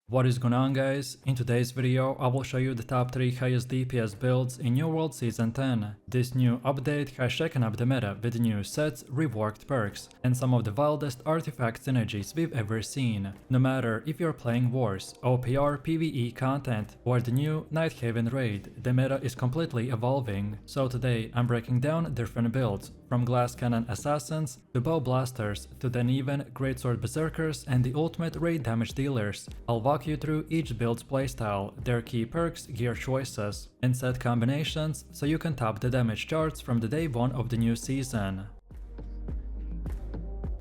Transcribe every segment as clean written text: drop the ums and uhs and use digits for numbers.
What is going on, guys? In today's video I will show you the top 3 highest DPS builds in New World Season 10. This new update has shaken up the meta with new sets, reworked perks, and some of the wildest artifact synergies we've ever seen. No matter if you're playing Wars, OPR, PvE content, or the new Nighthaven raid, the meta is completely evolving. So today I'm breaking down different builds, from glass cannon assassins to bow blasters to then even Greatsword berserkers and the ultimate raid damage dealers. I'll walk you through each build's playstyle, their key perks, gear choices, and set combinations so you can top the damage charts from the day 1 of the new season.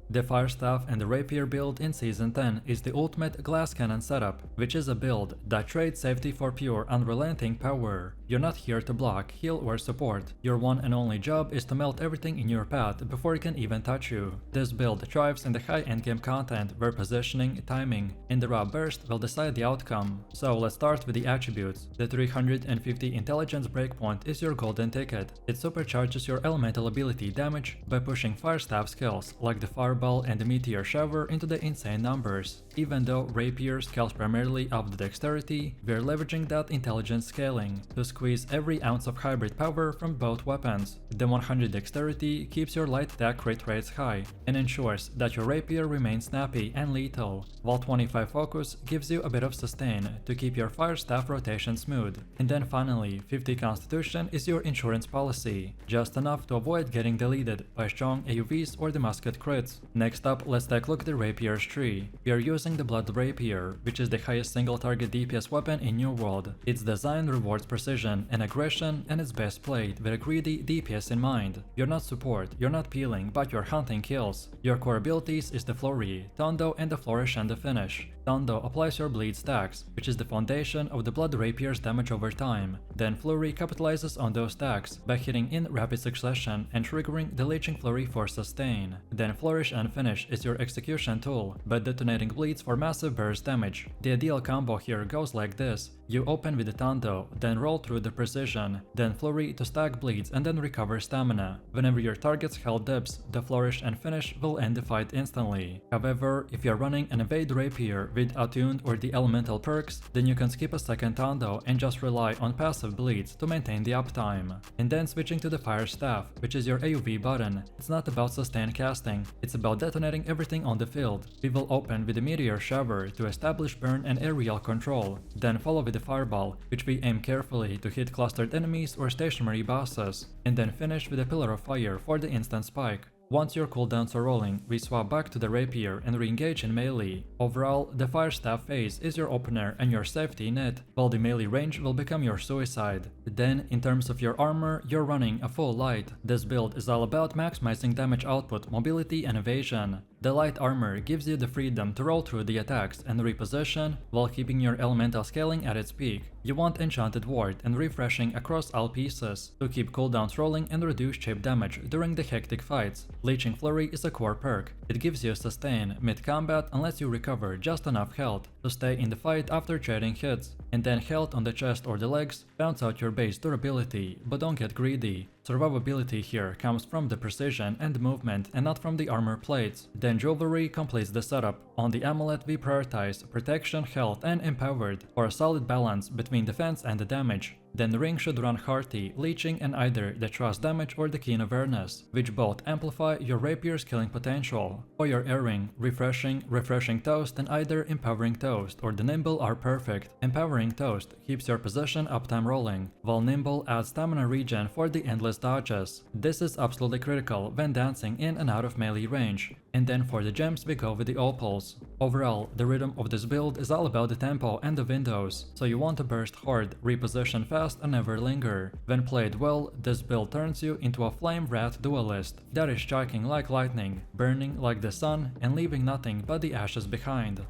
The Fire Staff and the Rapier build in Season 10 is the ultimate glass cannon setup, which is a build that trades safety for pure unrelenting power. You're not here to block, heal or support. Your one and only job is to melt everything in your path before it can even touch you. This build thrives in the high endgame content where positioning, timing, and the raw burst will decide the outcome. So let's start with the attributes. The 350 intelligence breakpoint is your golden ticket. It supercharges your elemental ability damage by pushing Fire Staff skills like the Fireball and the Meteor Shower into the insane numbers. Even though Rapier scales primarily off the dexterity, we're leveraging that intelligence scaling to squeeze every ounce of hybrid power from both weapons. The 100 dexterity keeps your light attack crit rates high and ensures that your Rapier remains snappy and lethal, while 25 focus gives you a bit of sustain to keep your Fire Staff rotation smooth. And then finally, 50 constitution is your insurance policy, just enough to avoid getting deleted by strong AUVs or the Musket crits. Next up, let's take a look at the Rapier's tree. We are using the Blood Rapier, which is the highest single target DPS weapon in New World. Its design rewards precision and aggression, and it's best played with a greedy DPS in mind. You're not support, you're not peeling, but you're hunting kills. Your core abilities is the Flurry, Tondo, and the Flourish and the Finish. Tondo applies your bleed stacks, which is the foundation of the Blood Rapier's damage over time. Then Flurry capitalizes on those stacks by hitting in rapid succession and triggering the Leeching Flurry for sustain. Then Flourish and Finish is your execution tool, by detonating bleeds for massive burst damage. The ideal combo here goes like this. You open with the Tondo, then roll through the precision, then Flurry to stack bleeds and then recover stamina. Whenever your target's health dips, the Flourish and Finish will end the fight instantly. However, if you're running an Evade Rapier with Attuned or the Elemental perks, then you can skip a second Tondo and just rely on passive bleeds to maintain the uptime. And then switching to the Fire Staff, which is your AoV button. It's not about sustained casting, it's about detonating everything on the field. We will open with the Meteor Shower to establish burn and aerial control, then follow with the Fireball, which we aim carefully to hit clustered enemies or stationary bosses, and then finish with a Pillar of Fire for the instant spike. Once your cooldowns are rolling, we swap back to the Rapier and re-engage in melee. Overall, the Fire Staff phase is your opener and your safety net, while the melee range will become your suicide. Then, in terms of your armor, you're running a full light. This build is all about maximizing damage output, mobility, and evasion. The light armor gives you the freedom to roll through the attacks and reposition while keeping your elemental scaling at its peak. You want Enchanted Ward and refreshing across all pieces to keep cooldowns rolling and reduce chip damage during the hectic fights. Leeching Flurry is a core perk. It gives you sustain mid-combat and lets you recover just enough health to stay in the fight after trading hits. And then health on the chest or the legs bounce out your base durability, but don't get greedy. Survivability here comes from the precision and movement and not from the armor plates. Then Jewelry completes the setup. On the amulet we prioritize protection, health, and empowered for a solid balance between defense and the damage. Then the ring should run hearty, leeching and either the trust damage or the keen awareness, which both amplify your rapier's killing potential. Or your air ring, refreshing toast, and either empowering toast or the nimble are perfect. Empowering toast keeps your possession uptime rolling, while nimble adds stamina regen for the endless dodges. This is absolutely critical when dancing in and out of melee range. And then for the gems we go with the opals. Overall, the rhythm of this build is all about the tempo and the windows, so you want to burst hard, reposition fast and never linger. When played well, this build turns you into a flame rat duelist that is striking like lightning, burning like the sun and leaving nothing but the ashes behind.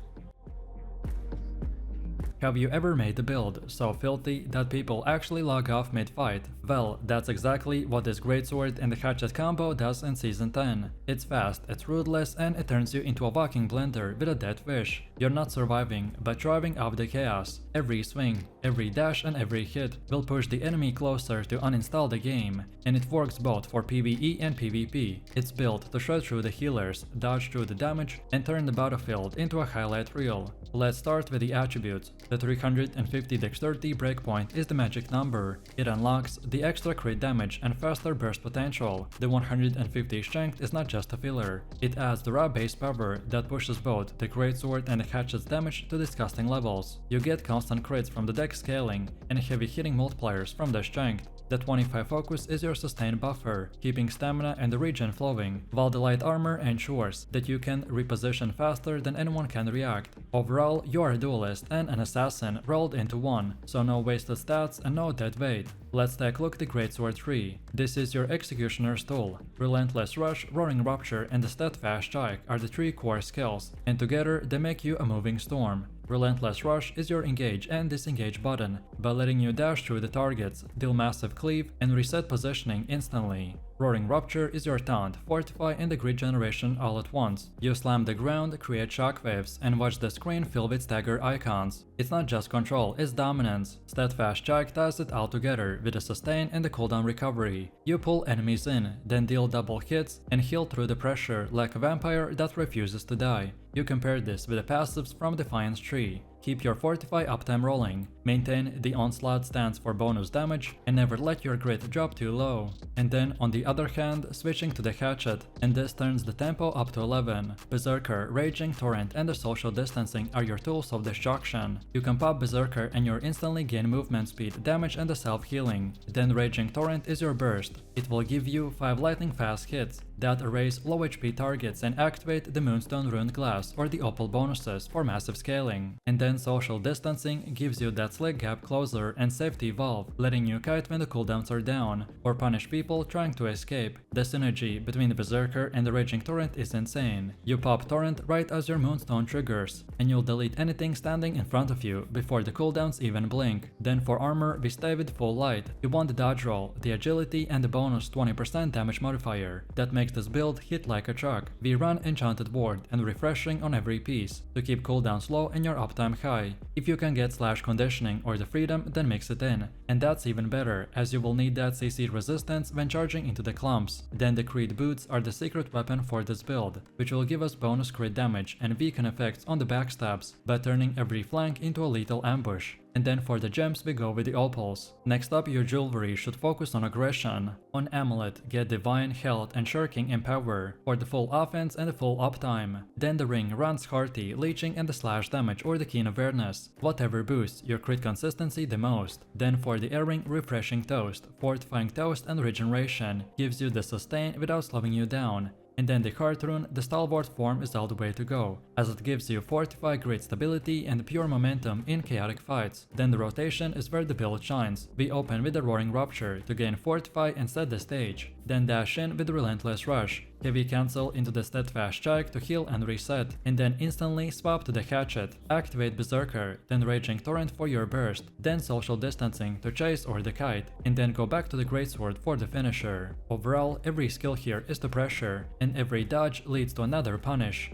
Have you ever made a build so filthy that people actually log off mid-fight? Well, that's exactly what this Greatsword and the hatchet combo does in Season 10. It's fast, it's ruthless, and it turns you into a walking blender with a dead fish. You're not surviving, but thriving off the chaos. Every swing, every dash, and every hit will push the enemy closer to uninstall the game, and it works both for PvE and PvP. It's built to shred through the healers, dodge through the damage, and turn the battlefield into a highlight reel. Let's start with the attributes. The 350 dexterity breakpoint is the magic number. It unlocks the extra crit damage and faster burst potential. The 150 strength is not just a filler. It adds the raw base power that pushes both the Greatsword and the hatchet's damage to disgusting levels. You get constant crits from the dex scaling and heavy hitting multipliers from the strength. The 25 focus is your sustain buffer, keeping stamina and the regen flowing, while the light armor ensures that you can reposition faster than anyone can react. Overall, you are a duelist and an assassin rolled into one, so no wasted stats and no dead weight. Let's take a look at the Greatsword 3. This is your executioner's tool. Relentless Rush, Roaring Rupture, and the Steadfast Strike are the 3 core skills, and together they make you a moving storm. Relentless Rush is your engage and disengage button, by letting you dash through the targets, deal massive cleave, and reset positioning instantly. Roaring Rupture is your taunt, fortify, and the grid generation all at once. You slam the ground, create shockwaves, and watch the screen fill with stagger icons. It's not just control, it's dominance. Steadfast Strike ties it all together with a sustain and the cooldown recovery. You pull enemies in, then deal double hits and heal through the pressure like a vampire that refuses to die. You compare this with the passives from Defiance tree. Keep your Fortify uptime rolling, maintain the Onslaught stance for bonus damage, and never let your grit drop too low. And then on the other hand, switching to the hatchet, and this turns the tempo up to 11. Berserker, Raging Torrent, and the Social Distancing are your tools of destruction. You can pop Berserker and you instantly gain movement speed, damage, and the self-healing. Then Raging Torrent is your burst. It will give you 5 lightning fast hits that erase low HP targets and activate the Moonstone Ruined Glass or the Opal bonuses for massive scaling. And then Social Distancing gives you that slick gap closer and safety valve, letting you kite when the cooldowns are down, or punish people trying to escape. The synergy between the Berserker and the Raging Torrent is insane. You pop Torrent right as your Moonstone triggers, and you'll delete anything standing in front of you before the cooldowns even blink. Then for armor, we stay with full light. You want the dodge roll, the agility, and the bonus 20% damage modifier. That makes this build hit like a truck. We run Enchanted Ward and refreshing on every piece to keep cooldowns low and your uptime high. If you can get slash conditioning or the freedom, then mix it in. And that's even better, as you will need that CC resistance when charging into the clumps. Then the Creed boots are the secret weapon for this build, which will give us bonus crit damage and weaken effects on the backstabs by turning every flank into a lethal ambush. And then for the gems we go with the opals. Next up, your jewelry should focus on aggression. On Amulet, get Divine, Health, and Shirking in power for the full offense and the full uptime. Then the ring runs Hearty, Leeching, and the slash damage or the Keen Awareness, whatever boosts your crit consistency the most. Then for the earring, Refreshing Toast, Fortifying Toast, and Regeneration gives you the sustain without slowing you down. And then the Heart Rune, the Stalwart form, is all the way to go, as it gives you Fortify, great stability, and pure momentum in chaotic fights. Then the rotation is where the build shines. We open with the Roaring Rupture to gain Fortify and set the stage. Then dash in with the Relentless Rush. Heavy cancel into the Steadfast Strike to heal and reset, and then instantly swap to the Hatchet. Activate Berserker, then Raging Torrent for your burst, then Social Distancing to chase or the kite, and then go back to the Greatsword for the finisher. Overall, every skill here is the pressure, and every dodge leads to another punish.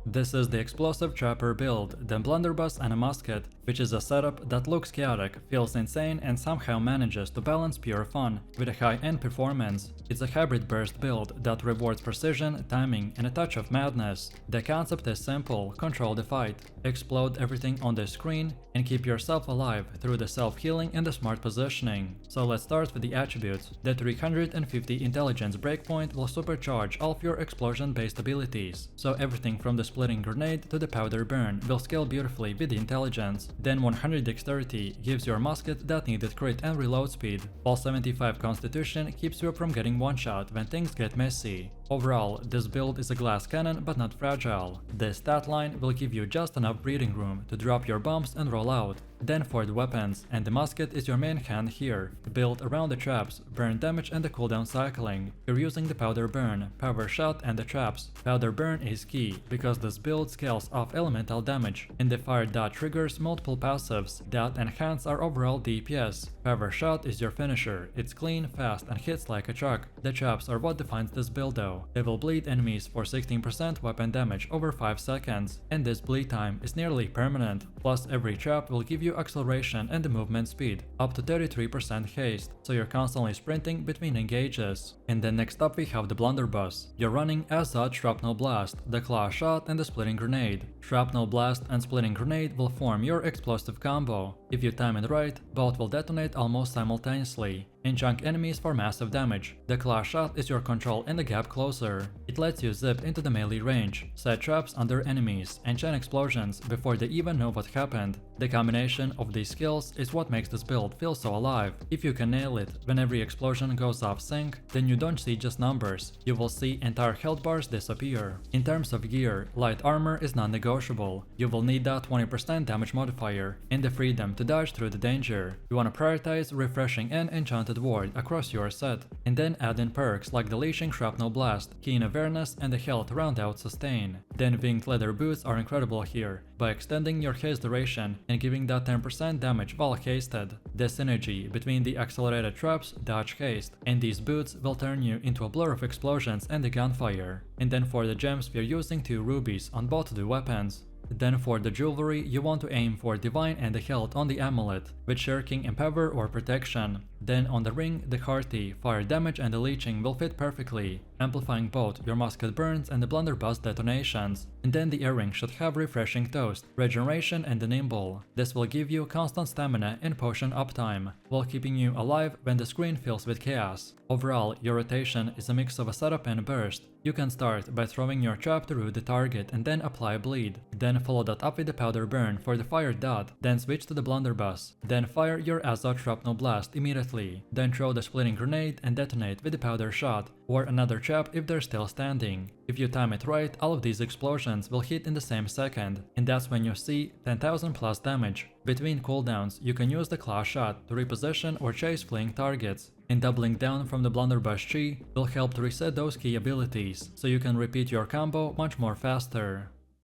This is the explosive trapper build, the blunderbuss and a musket, which is a setup that looks chaotic, feels insane, and somehow manages to balance pure fun with a high-end performance. It's a hybrid burst build that rewards precision, timing, and a touch of madness. The concept is simple: control the fight, explode everything on the screen, and keep yourself alive through the self-healing and the smart positioning. So let's start with the attributes. The 350 intelligence breakpoint will supercharge all of your explosion-based abilities, so everything from the splitting grenade to the powder burn will scale beautifully with the intelligence. Then 100 dexterity gives your musket that needed crit and reload speed, while 75 constitution keeps you from getting one-shot when things get messy. Overall, this build is a glass cannon but not fragile. This stat line will give you just enough breathing room to drop your bombs and roll out. Then for the weapons, and the musket is your main hand here, built around the traps, burn damage and the cooldown cycling. You're using the powder burn, power shot and the traps. Powder burn is key, because this build scales off elemental damage, and the fire dot triggers multiple passives that enhance our overall DPS. Power shot is your finisher, it's clean, fast and hits like a truck. The traps are what defines this build though. They will bleed enemies for 16% weapon damage over 5 seconds, and this bleed time is nearly permanent. Plus every trap will give you acceleration and the movement speed, up to 33% haste, so you're constantly sprinting between engages. And then next up we have the blunderbuss. You're running Azad Shrapnel Blast, the claw shot and the splitting grenade. Shrapnel Blast and splitting grenade will form your explosive combo. If you time it right, both will detonate almost simultaneously and chunk enemies for massive damage. The claw shot is your control in the gap closer. It lets you zip into the melee range, set traps under enemies, and chain explosions before they even know what happened. The combination of these skills is what makes this build feel so alive. If you can nail it when every explosion goes off sync, then you don't see just numbers, you will see entire health bars disappear. In terms of gear, light armor is non-negotiable. You will need that 20% damage modifier and the freedom to dodge through the danger. You want to prioritize refreshing and enchanted ward across your set, and then add in perks like the leashing shrapnel blast, keen awareness and the health round out sustain. Then winged leather boots are incredible here, by extending your haste duration and giving that 10% damage while hasted. The synergy between the accelerated traps, dodge haste, and these boots will turn you into a blur of explosions and the gunfire. And then for the gems we're using 2 rubies on both the weapons. Then for the jewelry, you want to aim for divine and the health on the amulet, with shirking empower or protection. Then on the ring, the hearty, fire damage and the leeching will fit perfectly, amplifying both your musket burns and the blunderbuss detonations. And then the earring should have refreshing toast, regeneration and the nimble. This will give you constant stamina and potion uptime, while keeping you alive when the screen fills with chaos. Overall, your rotation is a mix of a setup and burst. You can start by throwing your trap through the target and then apply bleed. Then follow that up with the powder burn for the fire dot, then switch to the blunderbuss. Then fire your Azad Shrapnel Blast immediately. Then throw the splitting grenade and detonate with the powder shot, or another trap if they're still standing. If you time it right, all of these explosions will hit in the same second, and that's when you see 10,000 plus damage. Between cooldowns, you can use the claw shot to reposition or chase fleeing targets, and doubling down from the blunderbuss chi will help to reset those key abilities, so you can repeat your combo much more faster.